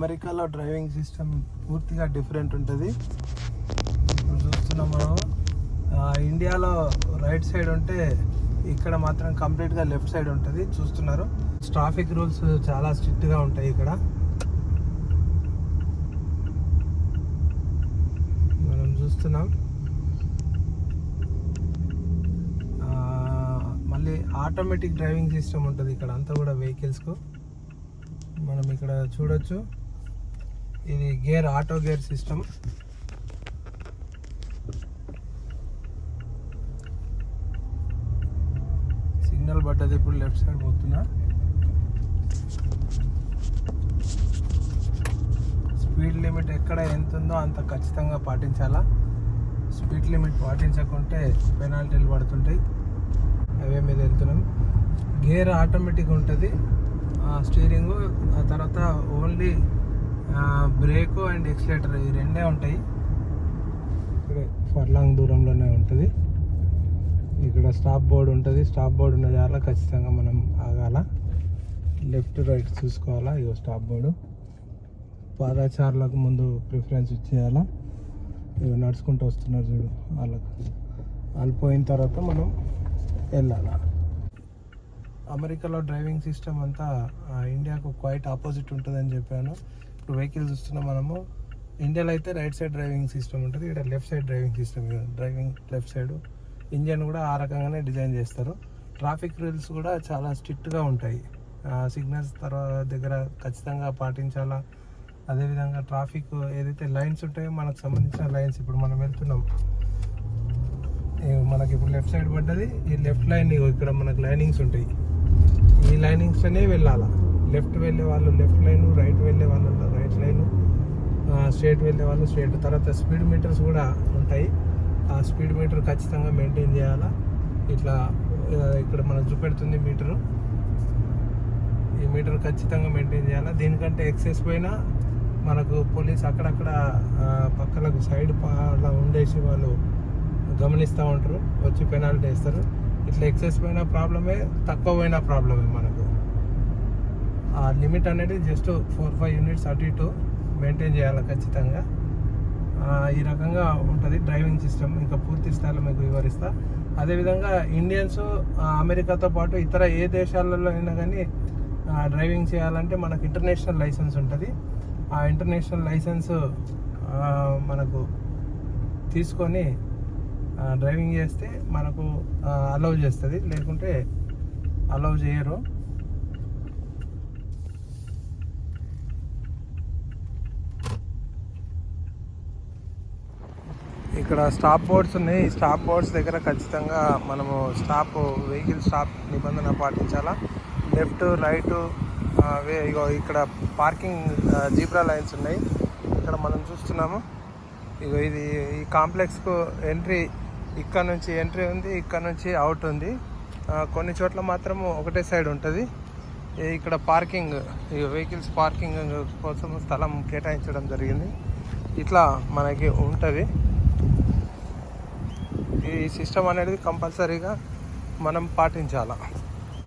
అమెరికాలో driving system పూర్తిగా different ఉంటుంది. ఇప్పుడు చూస్తున్నాం మనం ఇండియాలో రైట్ సైడ్ ఉంటే ఇక్కడ మాత్రం కంప్లీట్గా లెఫ్ట్ సైడ్ ఉంటుంది. చూస్తున్నారు, ట్రాఫిక్ రూల్స్ చాలా స్ట్రిక్ట్గా ఉంటాయి ఇక్కడ. మనం చూస్తున్నాం. మళ్ళీ ఆటోమేటిక్ డ్రైవింగ్ సిస్టమ్ ఉంటుంది ఇక్కడ అంతా కూడా వెహికల్స్కు. మనం ఇక్కడ చూడొచ్చు, ఇది gear, auto gear system. Signal పడ్డది, ఇప్పుడు లెఫ్ట్ సైడ్ పోతున్నా. స్పీడ్ లిమిట్ ఎక్కడ ఎంత ఉందో అంత ఖచ్చితంగా పాటించాలా. Speed limit పాటించకుంటే పెనాల్టీలు పడుతుంటాయి. అవే మీద వెళ్తున్నాం. గేర్ ఆటోమేటిక్ ఉంటుంది, స్టీరింగు, ఆ తర్వాత ఓన్లీ బ్రేకు అండ్ ఎక్సిలేటర్ ఈ రెండే ఉంటాయి. ఇక్కడే ఫర్లాంగ్ దూరంలోనే ఉంటుంది. ఇక్కడ స్టాప్ బోర్డు ఉంటుంది. స్టాప్ బోర్డు ఉన్న చాలా ఖచ్చితంగా మనం ఆగాల, లెఫ్ట్ రైట్ చూసుకోవాలా. ఇగో స్టాప్ బోర్డు. పాదచారులకు ముందు ప్రిఫరెన్స్ ఇచ్చేయాలా. ఇవి నడుచుకుంటూ వస్తున్నారు చూడు, వాళ్ళు పోయిన తర్వాత మనం వెళ్ళాలా. అమెరికాలో డ్రైవింగ్ సిస్టమ్ అంతా ఇండియాకు క్వైట్ ఆపోజిట్ ఉంటుందని చెప్పాను. ఇప్పుడు వెహికల్ చూస్తున్నాం మనము. ఇండియాలో అయితే రైట్ సైడ్ డ్రైవింగ్ సిస్టమ్ ఉంటుంది, ఇక్కడ left side driving system. Driving left side, engine కూడా ఆ రకంగానే డిజైన్ చేస్తారు. ట్రాఫిక్ రూల్స్ కూడా చాలా స్ట్రిక్ట్గా ఉంటాయి. సిగ్నల్స్ దగ్గర ఖచ్చితంగా పాటించాలా. అదేవిధంగా ట్రాఫిక్ ఏదైతే లైన్స్ ఉంటాయో మనకు సంబంధించిన లైన్స్, ఇప్పుడు మనం వెళ్తున్నాం, మనకి ఇప్పుడు లెఫ్ట్ సైడ్ పడ్డది. ఈ లెఫ్ట్ లైన్ ఇక్కడ మనకు లైనింగ్స్ ఉంటాయి, ఈ లైనింగ్స్లోనే వెళ్ళాలా. లెఫ్ట్ వెళ్ళే వాళ్ళు లెఫ్ట్ లైను, రైట్ వెళ్ళే వాళ్ళు రైట్ లైను, స్ట్రేట్ వెళ్ళే వాళ్ళు స్ట్రేట్. తర్వాత స్పీడ్ మీటర్స్ కూడా ఉంటాయి. ఆ స్పీడ్ మీటర్ ఖచ్చితంగా మెయింటైన్ చేయాలా. ఇట్లా ఇక్కడ మనకు చూపెడుతుంది మీటరు, ఈ మీటర్ ఖచ్చితంగా మెయింటైన్ చేయాలా. దీనికంటే ఎక్సెస్ పోయినా మనకు పోలీస్ అక్కడక్కడ పక్కలకు సైడ్ అలా ఉండేసి వాళ్ళు గమనిస్తూ ఉంటారు, వచ్చి పెనాల్టీ వేస్తారు. ఇట్లా ఎక్సెస్ పోయినా ప్రాబ్లమే, తక్కువ పోయినా ప్రాబ్లమే. మనకు ఆ లిమిట్ అనేది జస్ట్ 4-5 యూనిట్స్ అటు ఇటు మెయింటైన్ చేయాలి ఖచ్చితంగా. ఈ రకంగా ఉంటుంది డ్రైవింగ్ సిస్టమ్. ఇంకా పూర్తి స్థాయిలో మీకు వివరిస్తా. అదేవిధంగా ఇండియన్స్ అమెరికాతో పాటు ఇతర ఏ దేశాలలో అయినా కానీ డ్రైవింగ్ చేయాలంటే మనకు ఇంటర్నేషనల్ లైసెన్స్ ఉంటుంది. ఆ ఇంటర్నేషనల్ లైసెన్స్ మనకు తీసుకొని డ్రైవింగ్ చేస్తే మనకు అలౌ చేస్తుంది, లేకుంటే అలౌ చేయరు. ఇక్కడ స్టాప్ బోర్డ్స్ ఉన్నాయి. ఈ స్టాప్ బోర్డ్స్ దగ్గర ఖచ్చితంగా మనము వెహికల్ స్టాప్ నిబంధన పాటించాలా. లెఫ్ట్ రైట్ ఇగో ఇక్కడ పార్కింగ్ జీబ్రా లైన్స్ ఉన్నాయి. ఇక్కడ మనం చూస్తున్నాము. ఇగో ఇది ఈ కాంప్లెక్స్కు ఎంట్రీ, ఇక్కడ నుంచి ఎంట్రీ ఉంది, ఇక్కడ నుంచి అవుట్ ఉంది. కొన్ని చోట్ల మాత్రము ఒకటే సైడ్ ఉంటుంది. ఇక్కడ పార్కింగ్, వెహికల్స్ పార్కింగ్ కోసం స్థలం కేటాయించడం జరిగింది. ఇట్లా మనకి ఉంటుంది. ఈ సిస్టమ్ అనేది కంపల్సరీగా మనం పాటించాలా.